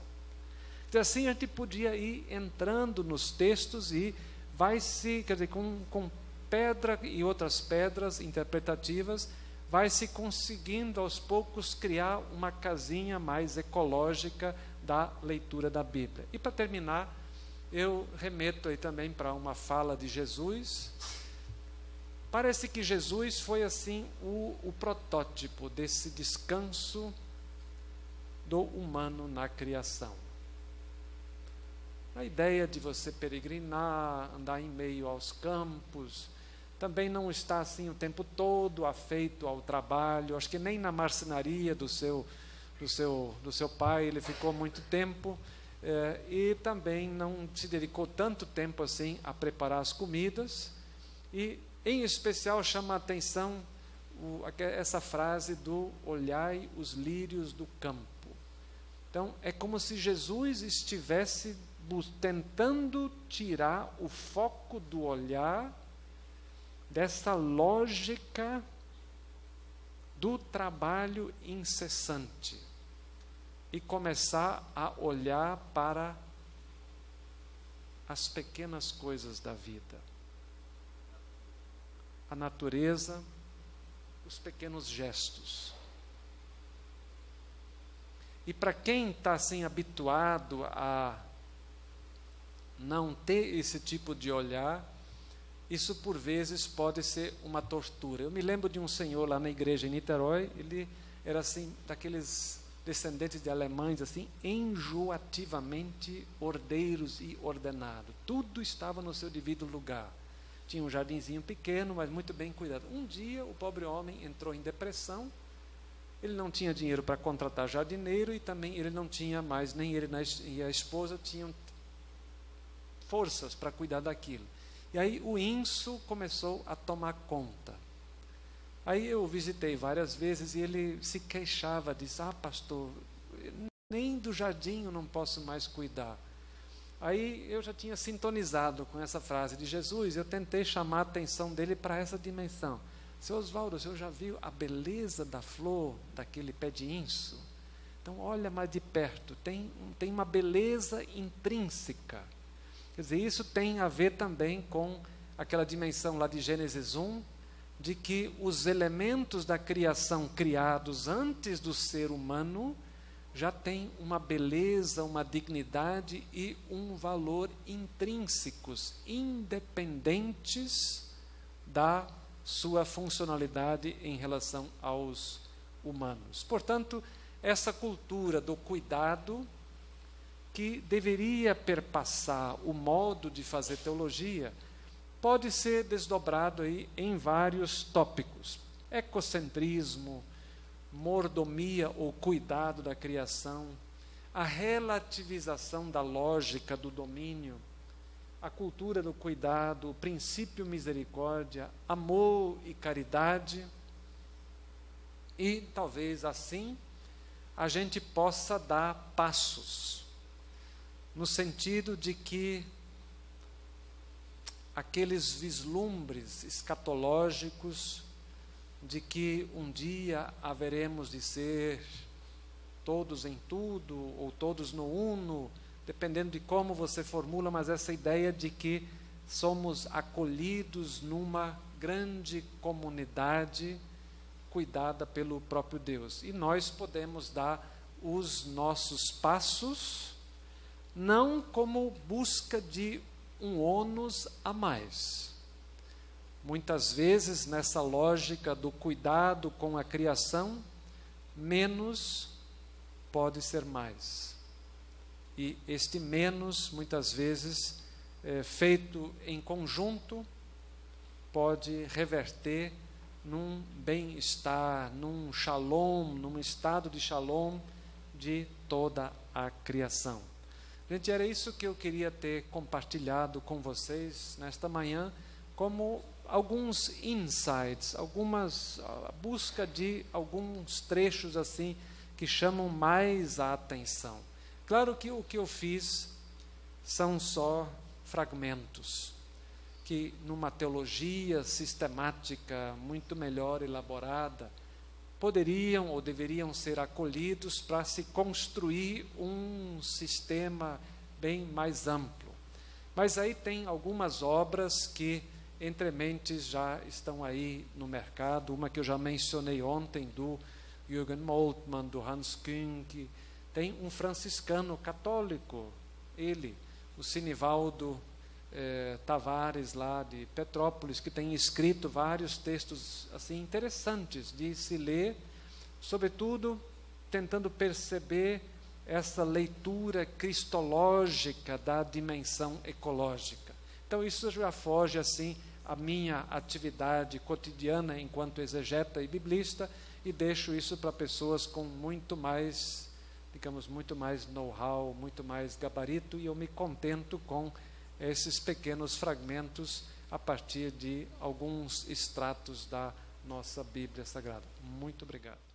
Então, assim, a gente podia ir entrando nos textos e vai-se, quer dizer, com pedra e outras pedras interpretativas, vai-se conseguindo aos poucos criar uma casinha mais ecológica da leitura da Bíblia. E para terminar, eu remeto aí também para uma fala de Jesus. Parece que Jesus foi assim o protótipo desse descanso do humano na criação. A ideia de você peregrinar, andar em meio aos campos, também não está assim o tempo todo afeito ao trabalho. Acho que nem na marcenaria do seu pai ele ficou muito tempo, e também não se dedicou tanto tempo assim a preparar as comidas. E em especial chama a atenção essa frase do olhai os lírios do campo. Então, é como se Jesus estivesse tentando tirar o foco do olhar dessa lógica do trabalho incessante e começar a olhar para as pequenas coisas da vida. A natureza, os pequenos gestos. E para quem está assim habituado a não ter esse tipo de olhar, isso por vezes pode ser uma tortura. Eu me lembro de um senhor lá na igreja em Niterói, ele era assim, daqueles descendentes de alemães, assim, enjoativamente ordeiros e ordenados. Tudo estava no seu devido lugar. Tinha um jardinzinho pequeno, mas muito bem cuidado. Um dia, o pobre homem entrou em depressão, ele não tinha dinheiro para contratar jardineiro e também ele não tinha mais, nem ele e a esposa tinham forças para cuidar daquilo. E aí o inso começou a tomar conta. Aí eu visitei várias vezes e ele se queixava, disse: pastor, nem do jardim eu não posso mais cuidar. Aí eu já tinha sintonizado com essa frase de Jesus, eu tentei chamar a atenção dele para essa dimensão. Seu Oswaldo, o senhor já viu a beleza da flor, daquele pé de inso? Então olha mais de perto, tem uma beleza intrínseca. Quer dizer, isso tem a ver também com aquela dimensão lá de Gênesis 1, de que os elementos da criação criados antes do ser humano já têm uma beleza, uma dignidade e um valor intrínsecos, independentes da sua funcionalidade em relação aos humanos. Portanto, essa cultura do cuidado, que deveria perpassar o modo de fazer teologia, pode ser desdobrado aí em vários tópicos: ecocentrismo, mordomia ou cuidado da criação, a relativização da lógica do domínio, a cultura do cuidado, o princípio misericórdia, amor e caridade. E talvez assim a gente possa dar passos, no sentido de que aqueles vislumbres escatológicos de que um dia haveremos de ser todos em tudo, ou todos no uno, dependendo de como você formula, mas essa ideia de que somos acolhidos numa grande comunidade cuidada pelo próprio Deus. E nós podemos dar os nossos passos, não como busca de um ônus a mais. Muitas vezes, nessa lógica do cuidado com a criação, menos pode ser mais. E este menos, muitas vezes, feito em conjunto, pode reverter num bem-estar, num shalom, num estado de shalom de toda a criação. Gente, era isso que eu queria ter compartilhado com vocês nesta manhã, como alguns insights, a busca de alguns trechos assim que chamam mais a atenção. Claro que o que eu fiz são só fragmentos, que numa teologia sistemática muito melhor elaborada, poderiam ou deveriam ser acolhidos para se construir um sistema bem mais amplo. Mas aí tem algumas obras que, entre mentes, já estão aí no mercado. Uma que eu já mencionei ontem, do Jürgen Moltmann, do Hans Küng. Tem um franciscano católico, ele, o Sinivaldo Tavares, lá de Petrópolis, que tem escrito vários textos assim interessantes de se ler, sobretudo tentando perceber essa leitura cristológica da dimensão ecológica. Então isso já foge assim a minha atividade cotidiana enquanto exegeta e biblista, e deixo isso para pessoas com muito mais, digamos, muito mais know-how, muito mais gabarito, e eu me contento com esses pequenos fragmentos a partir de alguns extratos da nossa Bíblia Sagrada. Muito obrigado.